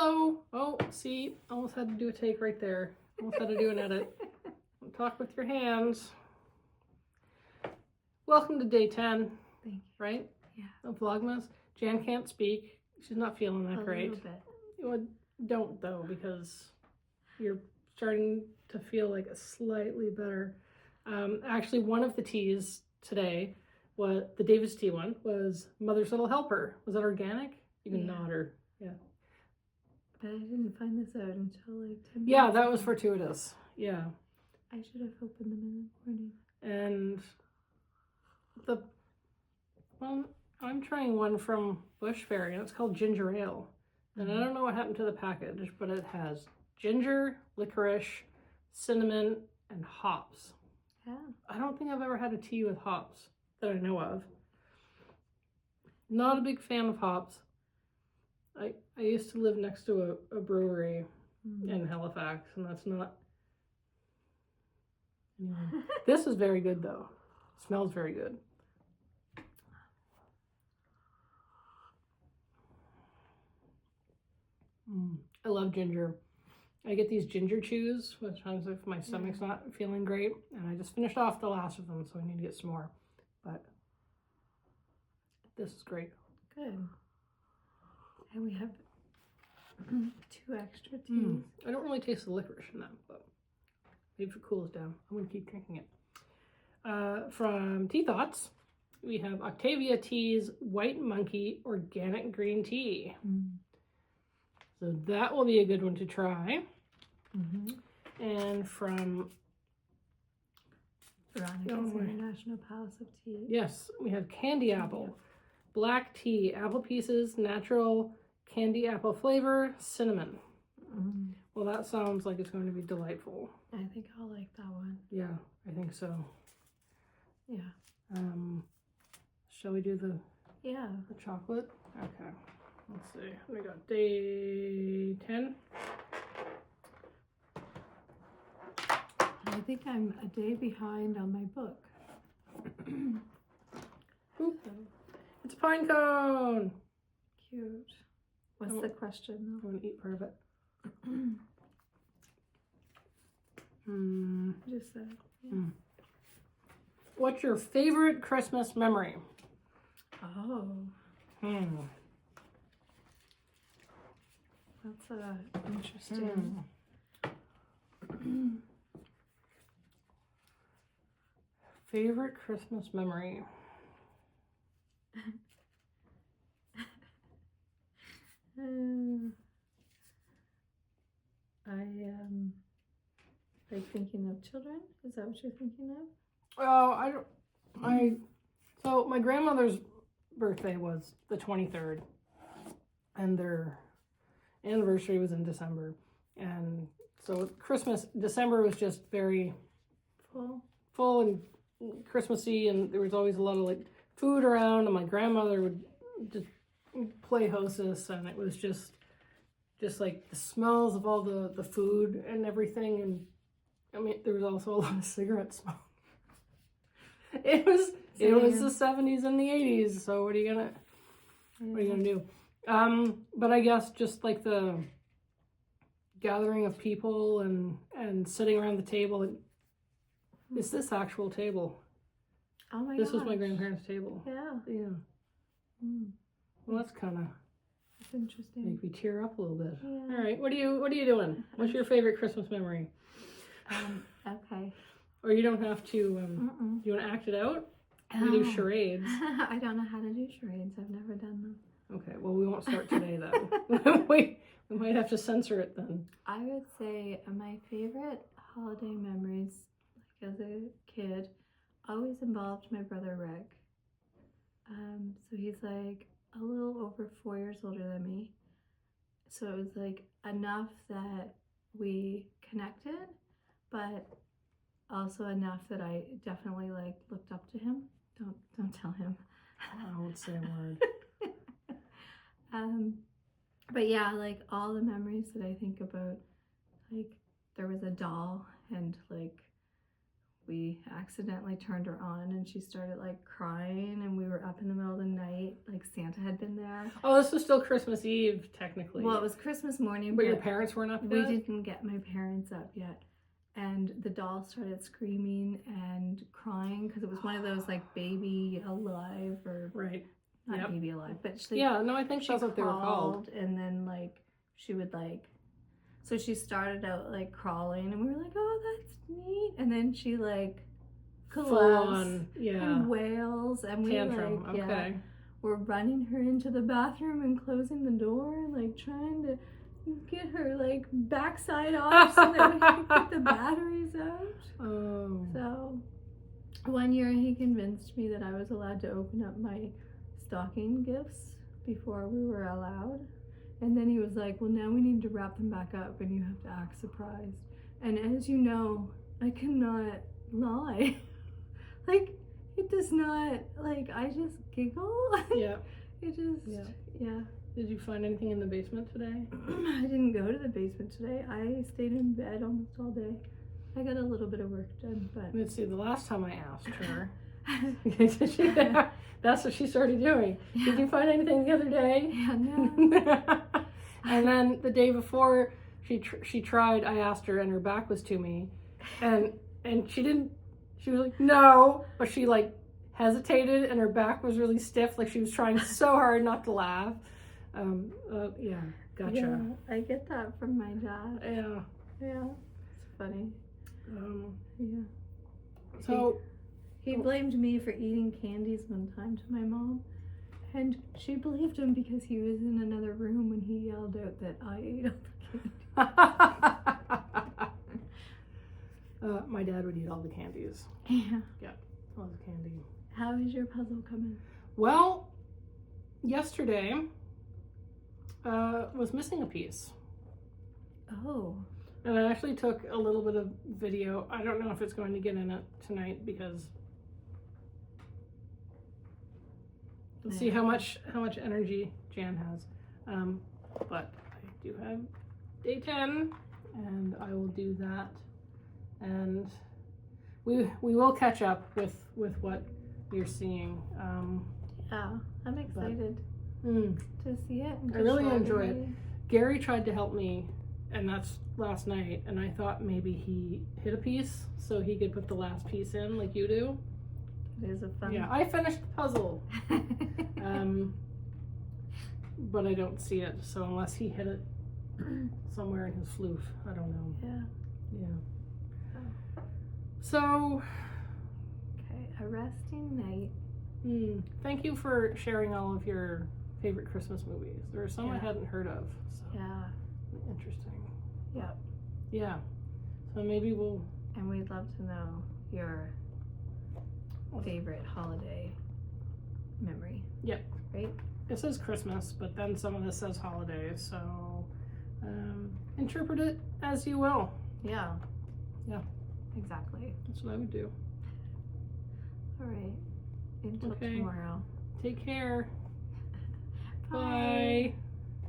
Hello. Oh, see, almost had to do a take right there. Almost had to do an edit. Talk with your hands. Welcome to day 10. Thank you. Right? Yeah. Of Vlogmas. Jan can't speak. She's not feeling that great. A little bit. Well, don't though, because you're starting to feel like a slightly better. Actually, one of the teas today, the David's tea one, was Mother's Little Helper. Was that organic? You can nod or yeah. But I didn't find this out until like 10 minutes. Yeah, that was fortuitous. Yeah. I should have opened them in the morning. And I'm trying one from Bushberry, and it's called Ginger Ale. And I don't know what happened to the package, but it has ginger, licorice, cinnamon, and hops. Yeah. I don't think I've ever had a tea with hops that I know of. Not a big fan of hops. I used to live next to a brewery in Halifax, and that's not... Anyway. This is very good, though. Smells very good. I love ginger. I get these ginger chews, which times if my stomach's not feeling great, and I just finished off the last of them, so I need to get some more. But this is great. Good. And we have 2 extra teas. I don't really taste the licorice in them, but maybe if it cools down, I'm going to keep drinking it. From Tea Thoughts, we have Octavia Tea's White Monkey Organic Green Tea. So that will be a good one to try. And from Veronica's International Palace of Tea. Yes, we have Candy Apple. Black tea, apple pieces, natural candy apple flavor, cinnamon. Well, that sounds like it's going to be delightful. I think I'll like that one. Yeah, I think so. Yeah. Shall we do the chocolate? Okay. Let's see. We got day 10. I think I'm a day behind on my book. Ooh, it's a pine cone. Cute. What's the question though? I want to eat part of it. Just that. Yeah. What's your favorite Christmas memory? Oh. That's interesting. Favorite Christmas memory? Like thinking of children? Is that what you're thinking of? Oh, so my grandmother's birthday was the 23rd, and their anniversary was in December, and so December was just very full and Christmassy, and there was always a lot of like food around, and my grandmother would just play hostess, and it was just like the smells of all the food and everything, and I mean there was also a lot of cigarette smoke. It was the 70s and the 80s, so what are you gonna do? But I guess just like the gathering of people and sitting around the table. And is this actual table? Oh my god! This was my grandparents' table. Yeah. Well, that's kind of interesting. make me tear up a little bit. Yeah. All right, what are you doing? What's your favorite Christmas memory? Okay. Or you don't have to. You want to act it out? We do charades. I don't know how to do charades. I've never done them. Okay, well, we won't start today then. we might have to censor it then. I would say my favorite holiday memories, like as a kid, always involved my brother Rick. So he's like a little over 4 years older than me. So it was like enough that we connected, but also enough that I definitely like looked up to him. Don't tell him. I won't say a word. But yeah, like all the memories that I think about, like there was a doll and like we accidentally turned her on and she started like crying, and we were up in the middle of the night, like Santa had been there. Oh, this was still Christmas Eve, technically. Well, it was Christmas morning, but your parents weren't up we yet? didn't get my parents up yet. And the doll started screaming and crying because it was one of those like baby alive, or Right. not Yep. baby alive, but she, Yeah, no, I think that's what they were called. And then like she would like, so she started out like crawling, and we were like, oh, that's neat. And then she like Full collapsed on, yeah. and wails, and we Tantrum, like, okay. we're running her into the bathroom and closing the door, like trying to get her like backside off so that we could get the batteries out. Oh. So one year he convinced me that I was allowed to open up my stocking gifts before we were allowed. And then he was like, well, now we need to wrap them back up and you have to act surprised. And as you know, I cannot lie. Like, it does not, like, I just giggle. Yeah. It just, yeah. Did you find anything in the basement today? I didn't go to the basement today. I stayed in bed almost all day. I got a little bit of work done, but... Let's see, the last time I asked her, that's what she started doing. Yeah. Did you find anything the other day? Yeah, no. And then the day before she tried, I asked her and her back was to me. And she didn't, she was like, no. But she like hesitated and her back was really stiff. Like she was trying so hard not to laugh. Yeah, gotcha. Yeah, I get that from my dad. Yeah. Yeah, it's funny. Yeah. So he blamed me for eating candies one time to my mom, and she believed him because he was in another room when he yelled out that I ate all the candy. My dad would eat all the candies. Yeah. Yeah, all the candy. How is your puzzle coming? Well, yesterday was missing a piece. Oh. And I actually took a little bit of video. I don't know if it's going to get in it tonight because let's see how much energy Jan has. But I do have day 10 and I will do that. And we will catch up with what you're seeing. Yeah, I'm excited to see it. I really enjoy it. Gary tried to help me, and that's last night, and I thought maybe he hit a piece so he could put the last piece in like you do. It is a fun. Yeah, I finished the puzzle. But I don't see it, so unless he hit it somewhere in his floof, I don't know. Yeah. Yeah. So. Okay, a resting night. Thank you for sharing all of your favorite Christmas movies. There are some I hadn't heard of. So. Yeah. Interesting. Yeah. Yeah. So maybe we'll. And we'd love to know your favorite holiday memory. Yep. Right? It says Christmas, but then some of this says holidays, so interpret it as you will. Yeah. Yeah. Exactly. That's what I would do. All right. Until tomorrow. Take care. Bye. Bye.